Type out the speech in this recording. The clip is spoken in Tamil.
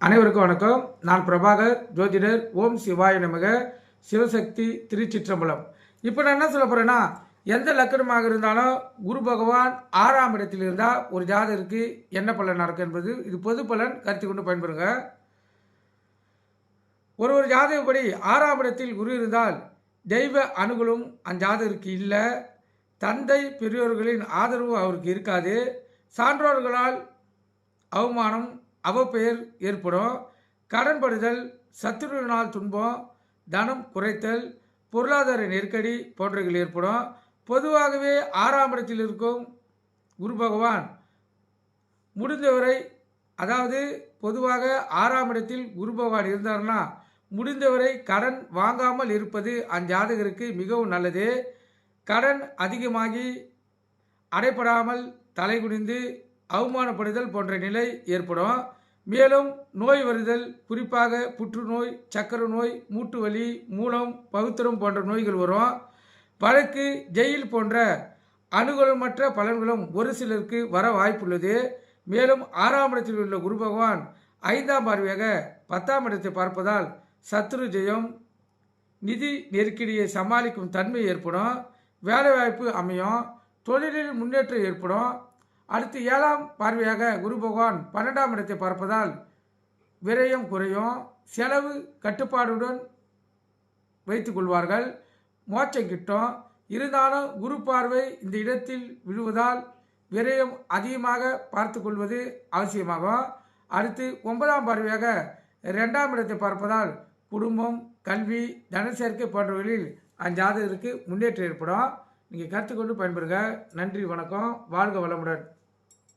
அனைவருக்கும் வணக்கம். நான் பிரபாகர், ஜோதிடர். ஓம் சிவாய நமக. சிவசக்தி, திருச்சிற்றம்பலம். இப்போ நான் என்ன சொல்ல போகிறேன்னா, எந்த லக்கணமாக இருந்தாலும் குரு பகவான் 6ஆம் இடத்தில் இருந்தால் ஒரு ஜாதகருக்கு என்ன பலன் நடக்கும் என்பது இது பொது பலன். கருத்து கொண்டு பயன்பெறுங்க. ஒரு ஜாதகப்படி 6ஆம் இடத்தில் குரு இருந்தால் தெய்வ அனுகூலம் அந்த ஜாதகருக்கு இல்லை. தந்தை பெரியோர்களின் ஆதரவு அவருக்கு இருக்காது. சான்றோர்களால் அவமானம், அவப்பெயர் ஏற்படும். கடன்படுதல், சத்துருவினால் துன்பம், தனம் குறைத்தல், பொருளாதார நெருக்கடி போன்றவைகள் ஏற்படும். பொதுவாகவே 6ஆம் இடத்தில் இருக்கும் குரு பகவான் முடிந்தவரை, அதாவது பொதுவாக 6ஆம் இடத்தில் குரு பகவான் இருந்தார்னா முடிந்தவரை கடன் வாங்காமல் இருப்பது அஞ்சாதகருக்கு மிகவும் நல்லது. கடன் அதிகமாகி அடைப்படாமல் தலைகுனிந்து அவமானப்படுதல் போன்ற நிலை ஏற்படும். மேலும் நோய் வருதல், குறிப்பாக புற்றுநோய், சக்கரை நோய், மூட்டு வலி, மூலம், பகுத்தரம் போன்ற நோய்கள் வரும். வழக்கு, ஜெயில் போன்ற அனுகூலமற்ற பலன்களும் ஒரு சிலருக்கு வர வாய்ப்புள்ளது. மேலும் 6ஆம் இடத்தில் உள்ள குரு பகவான் 5ஆம் பார்வையாக 10ஆம் இடத்தை பார்ப்பதால் சத்துரு ஜெயம், நிதி நெருக்கடியை சமாளிக்கும் தன்மை ஏற்படும். வேலைவாய்ப்பு அமையும். தொழிலில் முன்னேற்றம் ஏற்படும். அடுத்து 7ஆம் பார்வையாக குரு பகவான் 12ஆம் இடத்தை பார்ப்பதால் விரயம் குறையும். செலவு கட்டுப்பாடுடன் வைத்துக் கொள்வார்கள். மோட்சம் கிட்டும். இருந்தாலும் குரு பார்வை இந்த இடத்தில் விழுவதால் விரயம் அதிகமாக பார்த்து கொள்வது அவசியமாகும். அடுத்து 9ஆம் பார்வையாக 2ஆம் இடத்தை பார்ப்பதால் குடும்பம், கல்வி, தனச்சேர்க்கை போன்றவர்களில் அஞ்சாததற்கு முன்னேற்றம் ஏற்படும். நீங்கள் கற்றுக்கொண்டு பயன்பெறுங்க. நன்றி, வணக்கம். வாழ்க வளமுடன்.